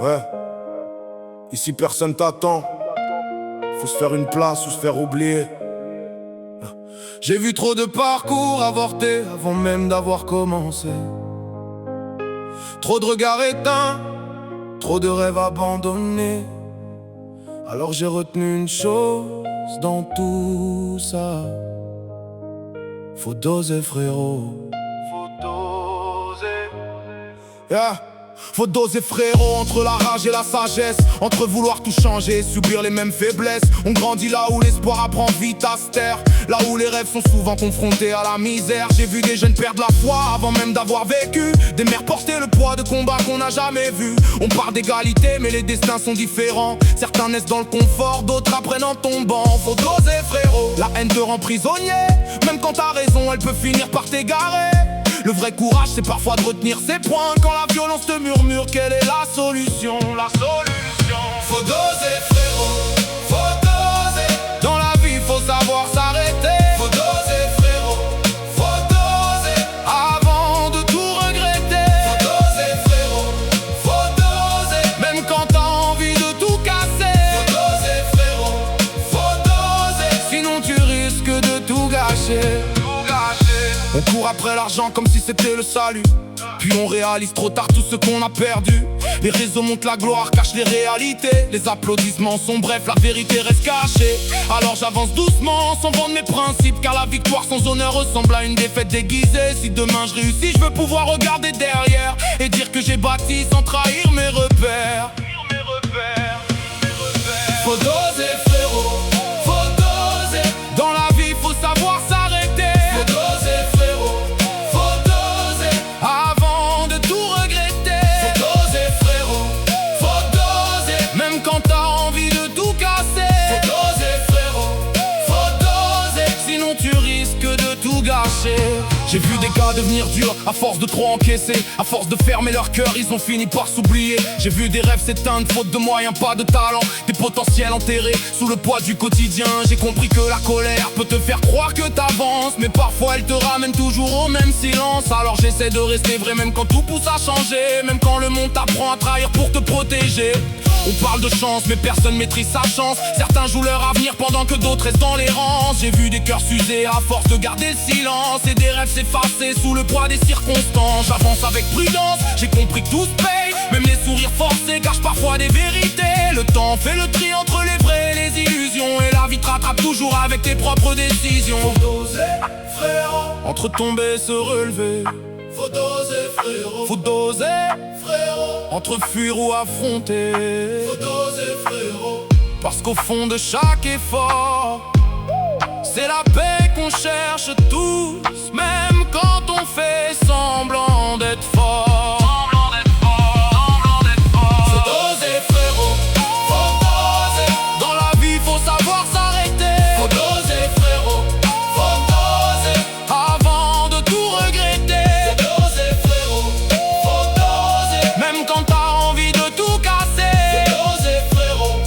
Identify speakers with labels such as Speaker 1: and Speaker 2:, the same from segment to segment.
Speaker 1: Ouais, ici personne t'attend. Faut se faire une place ou se faire oublier. J'ai vu trop de parcours avortés avant même d'avoir commencé. Trop de regards éteints, trop de rêves abandonnés. Alors j'ai retenu une chose dans tout ça: faut doser, frérot. Faut doser. Yeah. Faut doser, frérot, entre la rage et la sagesse, entre vouloir tout changer et subir les mêmes faiblesses. On grandit là où l'espoir apprend vite à se taire, là où les rêves sont souvent confrontés à la misère. J'ai vu des jeunes perdre la foi avant même d'avoir vécu, des mères porter le poids de combats qu'on n'a jamais vus. On parle d'égalité mais les destins sont différents. Certains naissent dans le confort, d'autres apprennent en tombant. Faut doser, frérot, la haine te rend prisonnier. Même quand t'as raison, elle peut finir par t'égarer. Le vrai courage, c'est parfois de retenir ses points quand la violence te murmure quelle est la solution. La solution. Faut doser, frérot, faut doser. Dans la vie, faut savoir s'arrêter. Faut doser, frérot, faut doser. Avant de tout regretter. Faut doser, frérot, faut doser. Même quand t'as envie de tout casser. Faut doser, frérot, faut doser. Sinon tu risques de tout gâcher. On court après l'argent comme si c'était le salut, puis on réalise trop tard tout ce qu'on a perdu. Les réseaux montrent la gloire, cachent les réalités. Les applaudissements sont brefs, la vérité reste cachée. Alors j'avance doucement, sans vendre mes principes, car la victoire sans honneur ressemble à une défaite déguisée. Si demain je réussis, je veux pouvoir regarder derrière et dire que j'ai bâti sans trahir mes repères. Faut doser, frérot, faut doser. Dans la vie, faut savoir s'arrêter. Quand t'as envie de tout casser. Faut doser, frérot, faut doser. Sinon tu risques de tout gâcher. J'ai vu des gars devenir durs à force de trop encaisser. À force de fermer leur cœur, ils ont fini par s'oublier. J'ai vu des rêves s'éteindre, faute de moyens, pas de talent. Des potentiels enterrés sous le poids du quotidien. J'ai compris que la colère peut te faire croire que t'avances, mais parfois elle te ramène toujours au même silence. Alors j'essaie de rester vrai même quand tout pousse à changer, même quand le monde t'apprend à trahir pour te protéger. On parle de chance mais personne maîtrise sa chance. Certains jouent leur avenir pendant que d'autres restent dans les rangs. J'ai vu des cœurs s'user à force de garder le silence et des rêves s'effacer sous le poids des circonstances. J'avance avec prudence, j'ai compris que tout se paye. Même les sourires forcés cachent parfois des vérités. Le temps fait le tri entre les vrais et les illusions, et la vie te rattrape toujours avec tes propres décisions. Faut doser, frérot, entre tomber et se relever. Faut doser, frérot, faut doser, frérot, entre fuir ou affronter. Faut doser, frérot, parce qu'au fond de chaque effort, c'est la paix qu'on cherche tous, même quand on fait semblant d'être fort. Faut doser, frérot, faut doser. Dans la vie, faut savoir s'arrêter. Faut doser, frérot, faut doser. Avant de tout regretter. Faut doser, frérot, faut doser. Même quand t'as envie de tout casser. Faut doser, frérot,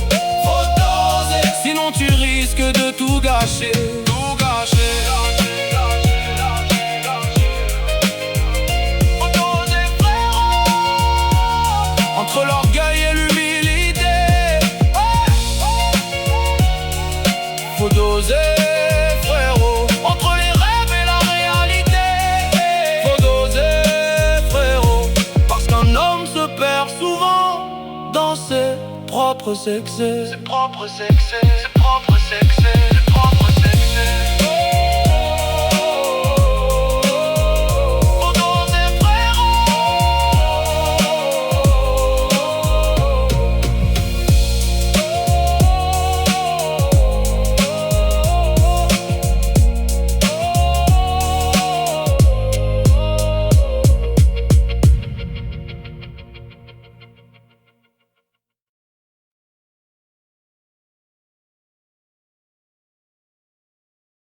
Speaker 1: faut doser. Sinon tu risques de tout gâcher. Entre l'orgueil et l'humilité, faut doser, frérot. Entre les rêves et la réalité, faut doser, frérot. Parce qu'un homme se perd souvent dans ses propres excès. Ses propres excès, ses propres excès.